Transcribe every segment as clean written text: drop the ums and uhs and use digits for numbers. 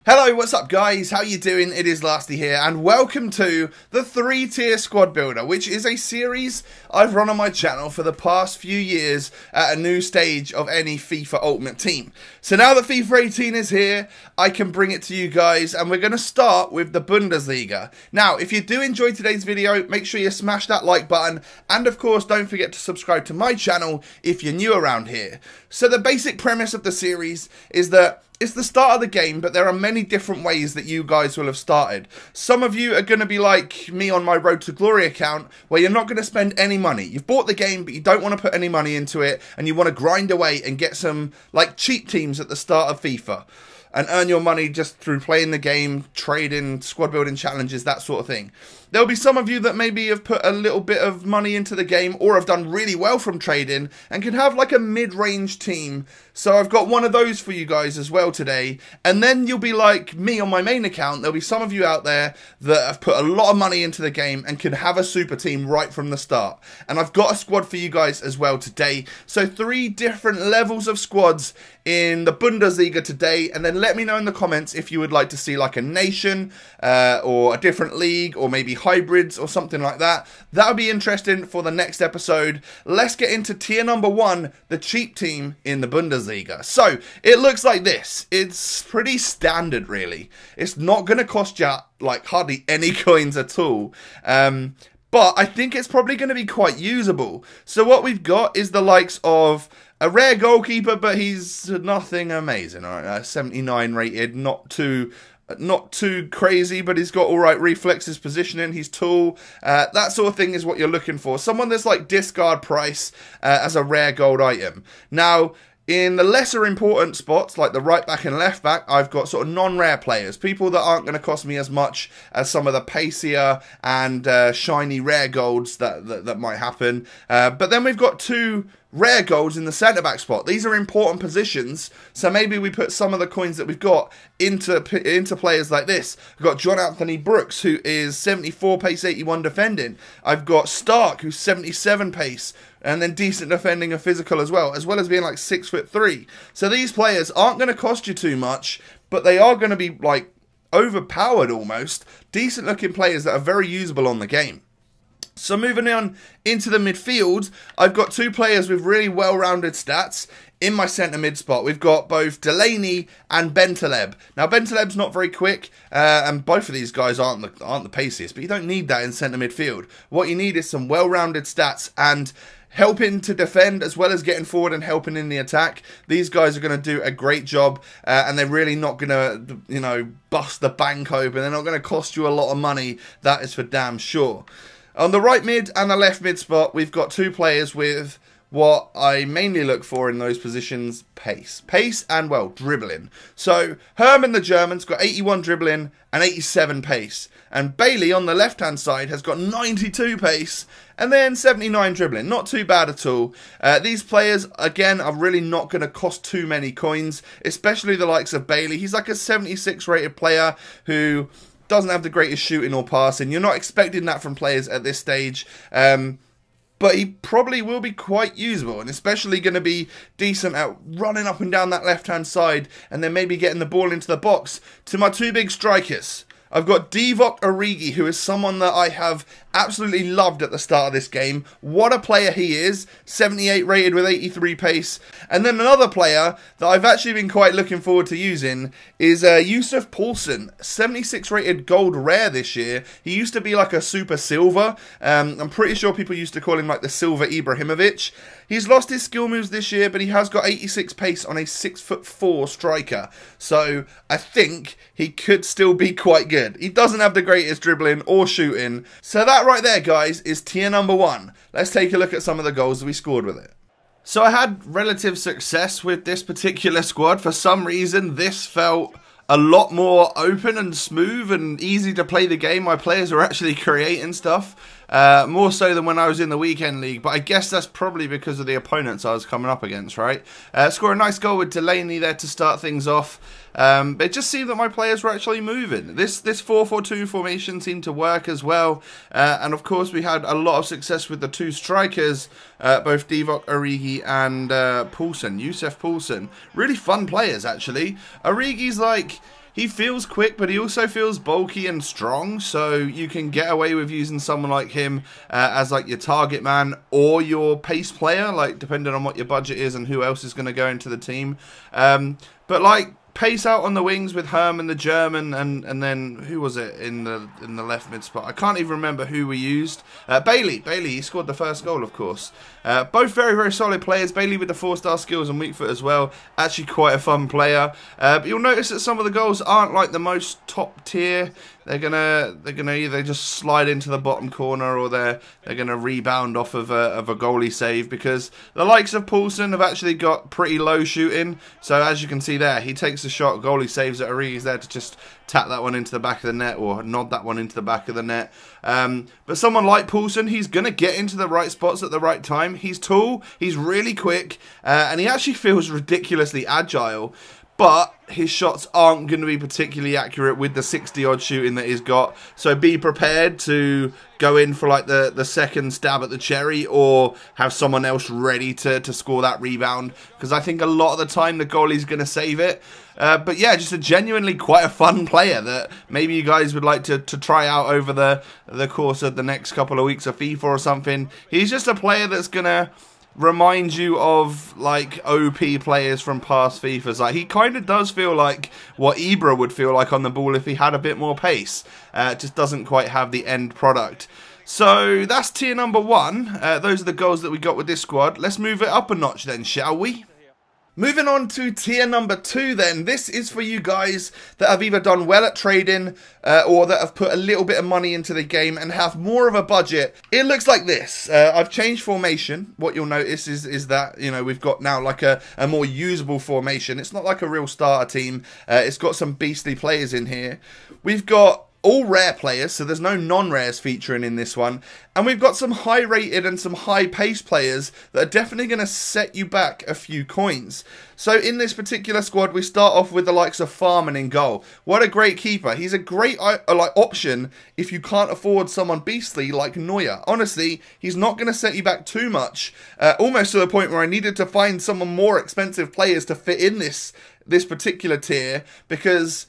Hello, what's up guys? How you doing? It is Lasty here and welcome to the 3-tier squad builder, which is a series I've run on my channel for the past few years at a new stage of any FIFA Ultimate Team. So now that FIFA 18 is here, I can bring it to you guys and we're going to start with the Bundesliga. Now, if you do enjoy today's video, make sure you smash that like button and of course don't forget to subscribe to my channel if you're new around here. So the basic premise of the series is that it's the start of the game, but there are many different ways that you guys will have started. Some of you are going to be like me on my Road to Glory account, where you're not going to spend any money. You've bought the game, but you don't want to put any money into it, and you want to grind away and get some like cheap teams at the start of FIFA. And earn your money just through playing the game, trading, squad building challenges, that sort of thing. There'll be some of you that maybe have put a little bit of money into the game or have done really well from trading and can have like a mid-range team. So I've got one of those for you guys as well today. And then you'll be like me on my main account. There'll be some of you out there that have put a lot of money into the game and can have a super team right from the start. And I've got a squad for you guys as well today. So 3 different levels of squads in the Bundesliga today, and then let me know in the comments if you would like to see like a nation or a different league or maybe hybrids or something like that. That would be interesting for the next episode. Let's get into tier number 1, the cheap team in the Bundesliga. So it looks like this. It's pretty standard really. It's not going to cost you like hardly any coins at all. But I think it's probably going to be quite usable. So what we've got is the likes of a rare goalkeeper, but he's nothing amazing. All right, 79 rated, not too crazy, but he's got all right reflexes, positioning, he's tall. That sort of thing is what you're looking for. Someone that's like discard price as a rare gold item. Now, in the lesser important spots, like the right back and left back, I've got sort of non-rare players. People that aren't going to cost me as much as some of the pacier and shiny rare golds that might happen. But then we've got 2 rare golds in the centre-back spot. These are important positions, so maybe we put some of the coins that we've got into players like this. I've got John Anthony Brooks, who is 74 pace, 81 defending. I've got Stark, who's 77 pace, and then decent defending and physical as well as being like 6'3". So these players aren't going to cost you too much, but they are going to be like overpowered almost. Decent looking players that are very usable on the game. So moving on into the midfield, I've got 2 players with really well-rounded stats in my centre mid spot. We've got both Delaney and Bentaleb. Now Bentaleb's not very quick, and both of these guys aren't the paciest, but you don't need that in centre midfield. What you need is some well-rounded stats and helping to defend as well as getting forward and helping in the attack. These guys are going to do a great job, and they're really not going to, you know, bust the bank open. They're not going to cost you a lot of money. That is for damn sure. On the right mid and the left mid spot, we've got 2 players with what I mainly look for in those positions: pace. Pace and, well, dribbling. So Herman, the German's got 81 dribbling and 87 pace. And Bailey on the left-hand side has got 92 pace and then 79 dribbling. Not too bad at all. These players, again, are really not going to cost too many coins, especially the likes of Bailey. He's like a 76 rated player who doesn't have the greatest shooting or passing. You're not expecting that from players at this stage. But he probably will be quite usable, and especially going to be decent at running up and down that left-hand side and then maybe getting the ball into the box. To my 2 big strikers, I've got Divock Origi, who is someone that I have absolutely loved at the start of this game. What a player he is. 78 rated with 83 pace. And then another player that I've actually been quite looking forward to using is Yussuf Poulsen. 76 rated gold rare this year. He used to be like a super silver. I'm pretty sure people used to call him like the silver Ibrahimovic. He's lost his skill moves this year, but he has got 86 pace on a 6'4" striker. So I think he could still be quite good. He doesn't have the greatest dribbling or shooting. So that right there, guys, is tier number 1. Let's take a look at some of the goals that we scored with it. So I had relative success with this particular squad. For some reason, this felt a lot more open and smooth and easy to play the game. My players were actually creating stuff. More so than when I was in the weekend league, but I guess that's probably because of the opponents I was coming up against, right? Score a nice goal with Delaney there to start things off. It just seemed that my players were actually moving. This 4-4-2 formation seemed to work as well. And of course we had a lot of success with the 2 strikers, both Divock Origi and Poulsen, Yussuf Poulsen. Really fun players actually. Origi's like he feels quick, but he also feels bulky and strong, so you can get away with using someone like him as like your target man or your pace player, like depending on what your budget is and who else is going to go into the team. But like, pace out on the wings with Herman the German, and then who was it in the left mid spot? I can't even remember who we used. Bailey, he scored the first goal, of course. Both very, very solid players. Bailey with the 4-star skills and weak foot as well. Actually quite a fun player. But you'll notice that some of the goals aren't like the most top tier. They're gonna either just slide into the bottom corner, or they're gonna rebound off of a goalie save, because the likes of Poulsen have actually got pretty low shooting. So as you can see there, he takes a shot, goalie saves it. He's there to just tap that one into the back of the net, or nod that one into the back of the net. But someone like Poulsen, he's gonna get into the right spots at the right time. He's tall, he's really quick, and he actually feels ridiculously agile. But his shots aren't going to be particularly accurate with the 60-odd shooting that he's got. So be prepared to go in for like the second stab at the cherry, or have someone else ready to score that rebound. Because I think a lot of the time the goalie's going to save it. But yeah, just a genuinely quite a fun player that maybe you guys would like to try out over the course of the next couple of weeks of FIFA or something. He's just a player that's going to remind you of like OP players from past FIFAs. Like, he kind of does feel like what Ibra would feel like on the ball if he had a bit more pace. Just doesn't quite have the end product. So that's tier number 1. Those are the goals that we got with this squad. Let's move it up a notch then, shall we? Moving on to tier number 2 then. This is for you guys that have either done well at trading or that have put a little bit of money into the game and have more of a budget. It looks like this. I've changed formation. What you'll notice is that, you know, we've got now like a more usable formation. It's not like a real starter team. It's got some beastly players in here. We've got all rare players, so there's no non-rares featuring in this one. And we've got some high-rated and some high-pace players that are definitely going to set you back a few coins. So in this particular squad, we start off with the likes of Farman in goal. What a great keeper. He's a great option if you can't afford someone beastly like Neuer. Honestly, he's not going to set you back too much. Almost to the point where I needed to find someone more expensive players to fit in this particular tier, because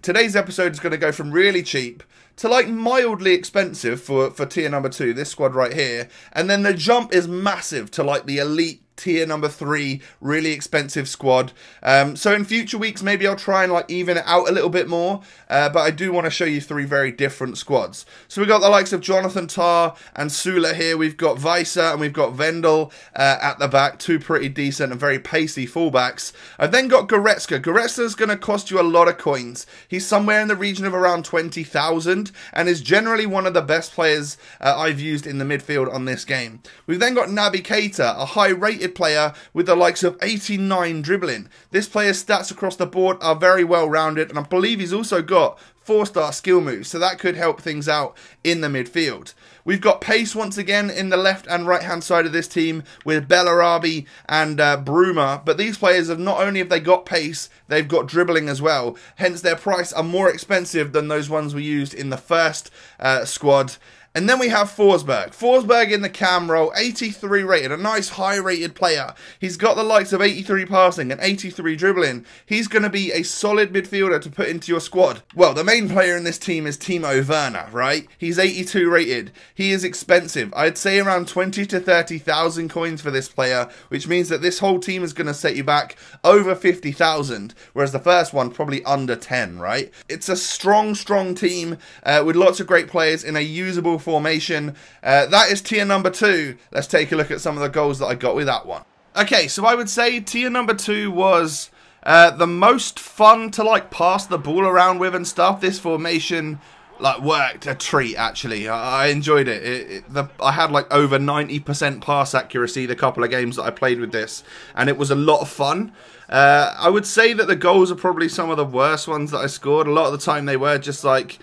today's episode is going to go from really cheap to like mildly expensive for tier number 2, this squad right here, and then the jump is massive to like the elite tier number 3, really expensive squad. So in future weeks, maybe I'll try and like even it out a little bit more, but I do want to show you 3 very different squads. So we've got the likes of Jonathan Tah and Sula here. We've got Weiser and we've got Vendel at the back, 2 pretty decent and very pacey fullbacks. I've then got Goretzka. Goretzka's going to cost you a lot of coins. He's somewhere in the region of around 20,000 and is generally one of the best players I've used in the midfield on this game. We've then got Naby Keita, a high-rated player with the likes of 89 dribbling. This player's stats across the board are very well rounded, and I believe he's also got 4-star skill moves, so that could help things out in the midfield. We've got pace once again in the left and right hand side of this team with Bellarabi and Bruma, but these players have not only have they got pace, they've got dribbling as well, hence their price are more expensive than those ones we used in the first squad. And then we have Forsberg. Forsberg in the cam role, 83 rated, a nice high rated player. He's got the likes of 83 passing and 83 dribbling. He's going to be a solid midfielder to put into your squad. Well, the main player in this team is Timo Werner, right? He's 82 rated. He is expensive. I'd say around 20 to 30,000 coins for this player, which means that this whole team is going to set you back over 50,000, whereas the first one probably under 10, right? It's a strong team with lots of great players in a usable formation. That is tier number 2. Let's take a look at some of the goals that I got with that one. Okay, so I would say tier number 2 was the most fun to like pass the ball around with and stuff. This formation like worked a treat, actually. I enjoyed it. I had like over 90% pass accuracy the couple of games that I played with this, and it was a lot of fun. I would say that the goals are probably some of the worst ones that I scored. A lot of the time they were just like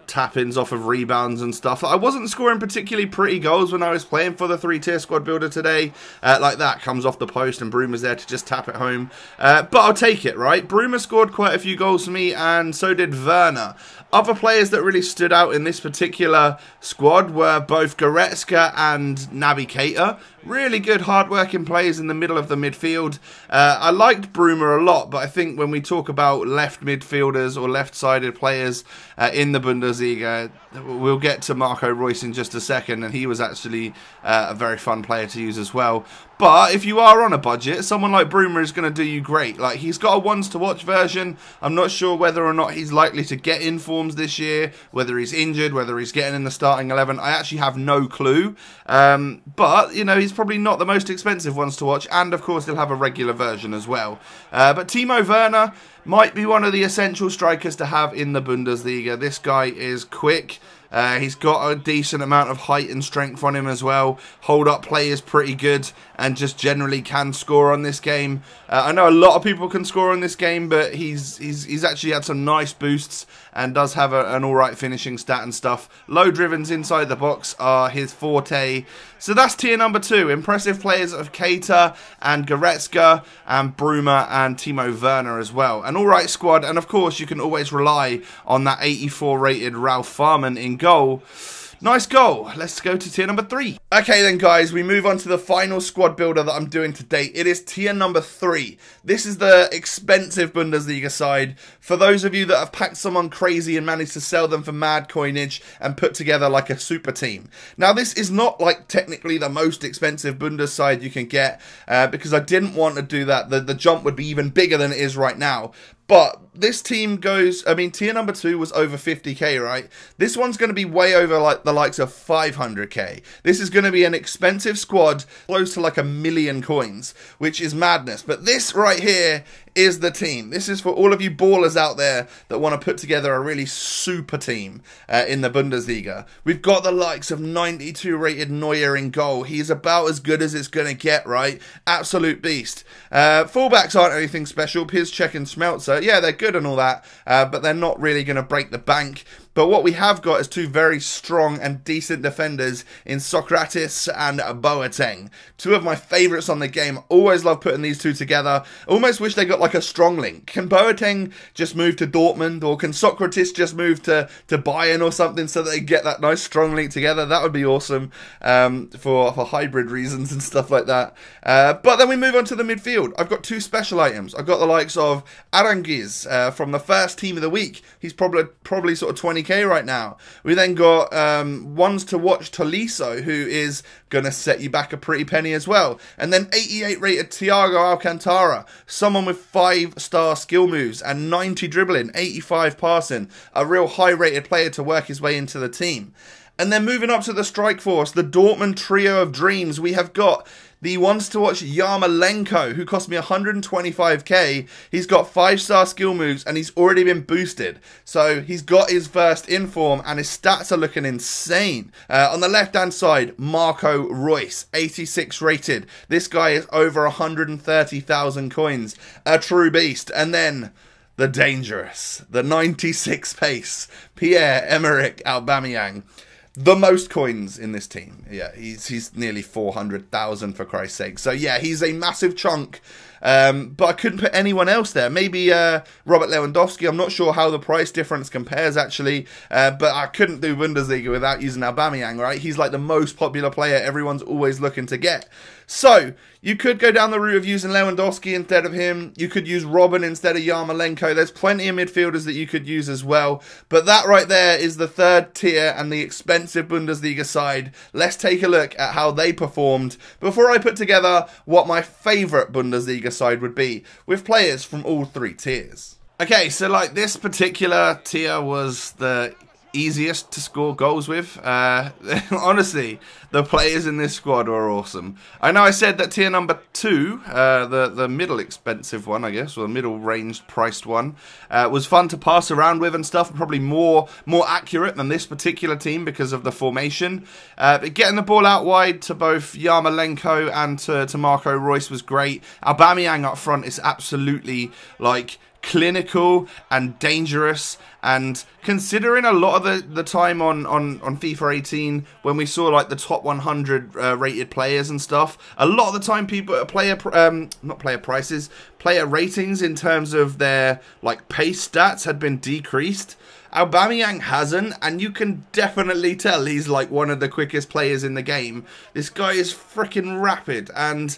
tap-ins off of rebounds and stuff. I wasn't scoring particularly pretty goals when I was playing for the 3-tier squad builder today. Like that, comes off the post and Bruma there to just tap it home. But I'll take it, right? Bruma scored quite a few goals for me, and so did Werner. Other players that really stood out in this particular squad were both Goretzka and Naby Keita. Really good, hard-working players in the middle of the midfield. I liked Bruma a lot, but I think when we talk about left midfielders or left-sided players in the Bundesliga, we'll get to Marco Reus in just a second, and he was actually a very fun player to use as well. But if you are on a budget, someone like Bruma is going to do you great. Like, he's got a ones-to-watch version. I'm not sure whether or not he's likely to get in forms this year, whether he's injured, whether he's getting in the starting 11. I actually have no clue. But, you know, he's probably not the most expensive ones to watch. And, of course, they'll have a regular version as well. But Timo Werner might be one of the essential strikers to have in the Bundesliga. This guy is quick. He's got a decent amount of height and strength on him as well. Hold up play is pretty good and just generally can score on this game. I know a lot of people can score on this game, but he's actually had some nice boosts and does have an alright finishing stat and stuff. Low drivens inside the box are his forte. So that's tier number 2. Impressive players of Keita and Goretzka and Bruma and Timo Werner as well. An alright squad, and of course you can always rely on that 84 rated Ralph Farman in goal. Nice goal. Let's go to tier number 3. Okay then guys, we move on to the final squad builder that I'm doing today. It is tier number 3. This is the expensive Bundesliga side. For those of you that have packed someone crazy and managed to sell them for mad coinage and put together like a super team. Now this is not like technically the most expensive Bundes side you can get because I didn't want to do that. The jump would be even bigger than it is right now. But this team goes, I mean, tier number 2 was over 50k, right? This one's going to be way over like the likes of 500k. This is going to be an expensive squad, close to like 1 million coins, which is madness. But this right here is the team. This is for all of you ballers out there that want to put together a really super team in the Bundesliga. We've got the likes of 92 rated Neuer in goal. He's about as good as it's going to get, right? Absolute beast. Fullbacks aren't anything special. Piszczek and Schmelzer, yeah, they're good and all that, but they're not really going to break the bank. But what we have got is 2 very strong and decent defenders in Sokratis and Boateng. 2 of my favourites on the game. Always love putting these 2 together. Almost wish they got like a strong link. Can Boateng just move to Dortmund, or can Sokratis just move to Bayern or something so that they get that nice strong link together? That would be awesome for hybrid reasons and stuff like that. But then we move on to the midfield. I've got 2 special items. I've got the likes of Aranguiz from the first team of the week. He's probably sort of 20k right now. We then got ones to watch Tolisso, who is going to set you back a pretty penny as well. And then 88 rated Thiago Alcantara, someone with 5-star skill moves and 90 dribbling, 85 passing, a real high rated player to work his way into the team. And then moving up to the strike force, the Dortmund trio of dreams, we have got the ones to watch Yarmolenko, who cost me 125k. He's got 5-star skill moves and he's already been boosted. So he's got his first in form and his stats are looking insane. On the left-hand side, Marco Reus, 86 rated. This guy is over 130,000 coins. A true beast. And then the dangerous, the 96 pace, Pierre-Emerick Aubameyang. The most coins in this team. Yeah, he's nearly 400,000 for Christ's sake. So yeah, he's a massive chunk. But I couldn't put anyone else there. Maybe Robert Lewandowski. I'm not sure how the price difference compares actually. But I couldn't do Bundesliga without using Aubameyang, right? He's like the most popular player everyone's always looking to get. So you could go down the route of using Lewandowski instead of him. You could use Robin instead of Yarmolenko. There's plenty of midfielders that you could use as well. But that right there is the 3rd tier and the expensive Bundesliga side. Let's take a look at how they performed before I put together what my favourite Bundesliga side would be, with players from all 3 tiers. Okay, so like this particular tier was the easiest to score goals with. Honestly, the players in this squad were awesome. I know I said that tier number 2, the middle expensive one, I guess, or the middle ranged priced one, was fun to pass around with and stuff, probably more accurate than this particular team because of the formation. But getting the ball out wide to both Yarmolenko and to Marco Reus was great. Aubameyang up front is absolutely like clinical and dangerous. And considering a lot of the time on FIFA 18, when we saw like the top 100 rated players and stuff, a lot of the time player ratings in terms of their like pace stats had been decreased. Aubameyang hasn't, and you can definitely tell he's like one of the quickest players in the game. This guy is freaking rapid and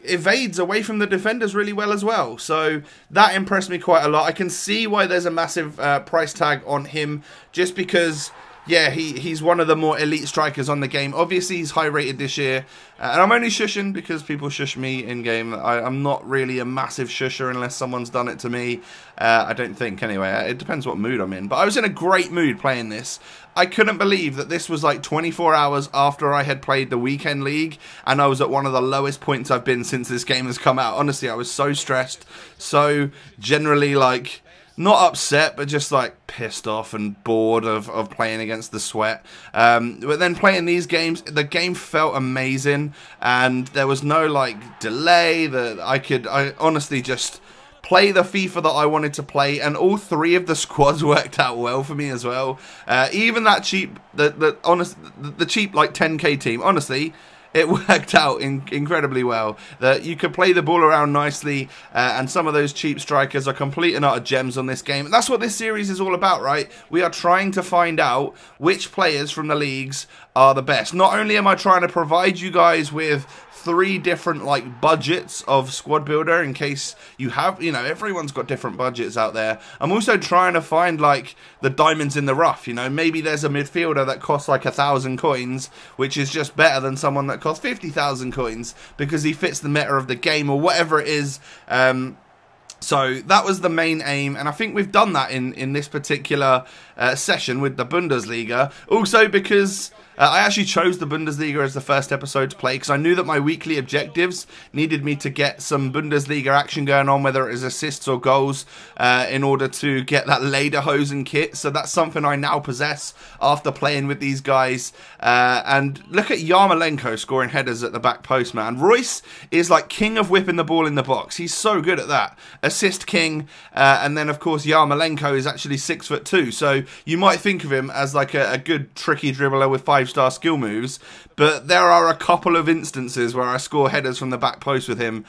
evades away from the defenders really well as well. So that impressed me quite a lot. I can see why there's a massive price tag on him, just because, yeah, he's one of the more elite strikers on the game. Obviously, he's high rated this year. And I'm only shushing because people shush me in-game. I'm not really a massive shusher unless someone's done it to me. I don't think, anyway. It depends what mood I'm in. But I was in a great mood playing this. I couldn't believe that this was like 24 hours after I had played the weekend league, and I was at one of the lowest points I've been since this game has come out. Honestly, I was so stressed, so generally like not upset, but just like pissed off and bored of playing against the sweat. But then playing these games, the game felt amazing, and there was no like delay. That I honestly just play the FIFA that I wanted to play, and all three of the squads worked out well for me as well. Even that cheap, the cheap like 10k team, honestly, it worked out incredibly well. That you could play the ball around nicely, and some of those cheap strikers are complete and utter gems on this game. And that's what this series is all about, right? We are trying to find out which players from the leagues are the best. Not only am I trying to provide you guys with 3 different like budgets of squad builder, in case you have, you know, everyone's got different budgets out there. I'm also trying to find like the diamonds in the rough. You know, maybe there's a midfielder that costs like 1,000 coins, which is just better than someone that costs 50,000 coins because he fits the meta of the game or whatever it is. So that was the main aim, and I think we've done that in this particular session with the Bundesliga. Also because I actually chose the Bundesliga as the first episode to play because I knew that my weekly objectives needed me to get some Bundesliga action going on, whether it is assists or goals, in order to get that lederhosen kit. So that's something I now possess after playing with these guys. And look at Yarmolenko scoring headers at the back post, man. Royce is like king of whipping the ball in the box. He's so good at that. Assist king. And then, of course, Yarmolenko is actually 6'2". So you might think of him as like a good tricky dribbler with 5-star skill moves, but there are a couple of instances where I score headers from the back post with him.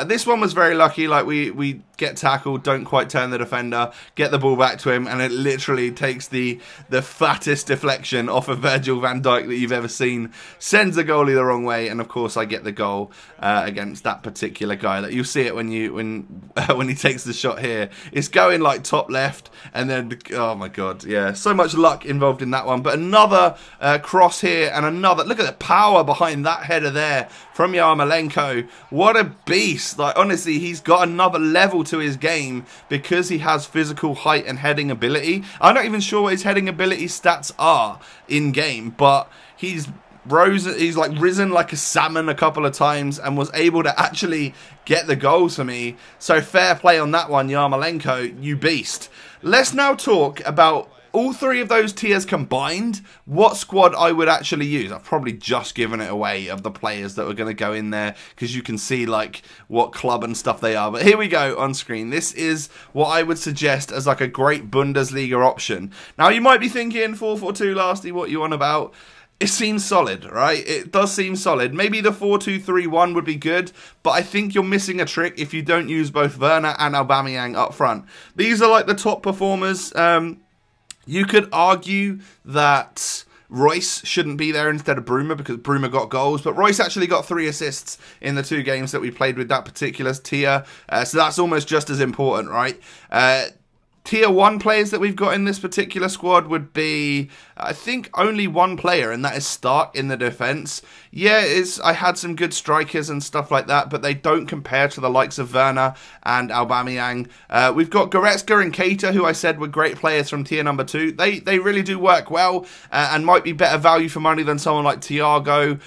This one was very lucky. Like we get tackled, don't quite turn the defender, get the ball back to him, and it literally takes the fattest deflection off of Virgil van Dijk that you've ever seen, sends the goalie the wrong way, and of course I get the goal against that particular guy. That you'll see it when he takes the shot here. It's going like top left, and then oh my god, yeah, so much luck involved in that one. But another cross here, and another. Look at the power behind that header there from Yarmolenko. What a beast. Like, honestly, he's got another level to his game because he has physical height and heading ability. I'm not even sure what his heading ability stats are in game, but he's like risen like a salmon a couple of times and was able to actually get the goals for me. So fair play on that one, Yarmolenko, you beast. Let's now talk about all 3 of those tiers combined, what squad I would actually use. I've probably just given it away of the players that were going to go in there because you can see like what club and stuff they are. But here we go on screen. This is what I would suggest as like a great Bundesliga option. Now you might be thinking 4-4-2, Lasty, what you on about? It seems solid, right? It does seem solid. Maybe the 4-2-3-1 would be good, but I think you're missing a trick if you don't use both Werner and Aubameyang up front. These are like the top performers. You could argue that Royce shouldn't be there instead of Bruma because Bruma got goals, but Royce actually got 3 assists in the 2 games that we played with that particular tier, so that's almost just as important, right? Tier 1 players that we've got in this particular squad would be, I think, only 1 player, and that is Stark in the defence. Yeah, I had some good strikers and stuff like that, but they don't compare to the likes of Werner and Aubameyang. We've got Goretzka and Keita, who I said were great players from tier number 2. They really do work well and might be better value for money than someone like Thiago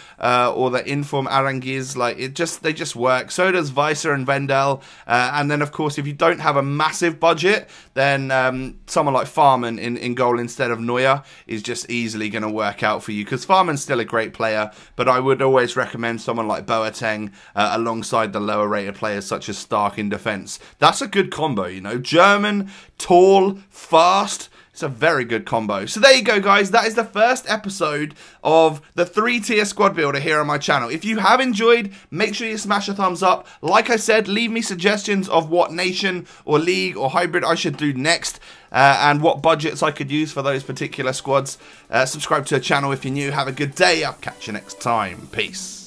or the Inform Aranguiz. Like they just work. So does Weiser and Vendel. And then, of course, if you don't have a massive budget, then then someone like Farman in goal instead of Neuer is just easily going to work out for you, because Farman's still a great player, but I would always recommend someone like Boateng alongside the lower rated players such as Stark in defence. That's a good combo, you know. German, tall, fast. It's a very good combo. So there you go, guys. That is the first episode of the 3-tier squad builder here on my channel. If you have enjoyed, make sure you smash a thumbs up. Like I said, leave me suggestions of what nation or league or hybrid I should do next, and what budgets I could use for those particular squads. Subscribe to the channel if you're new. Have a good day. I'll catch you next time. Peace.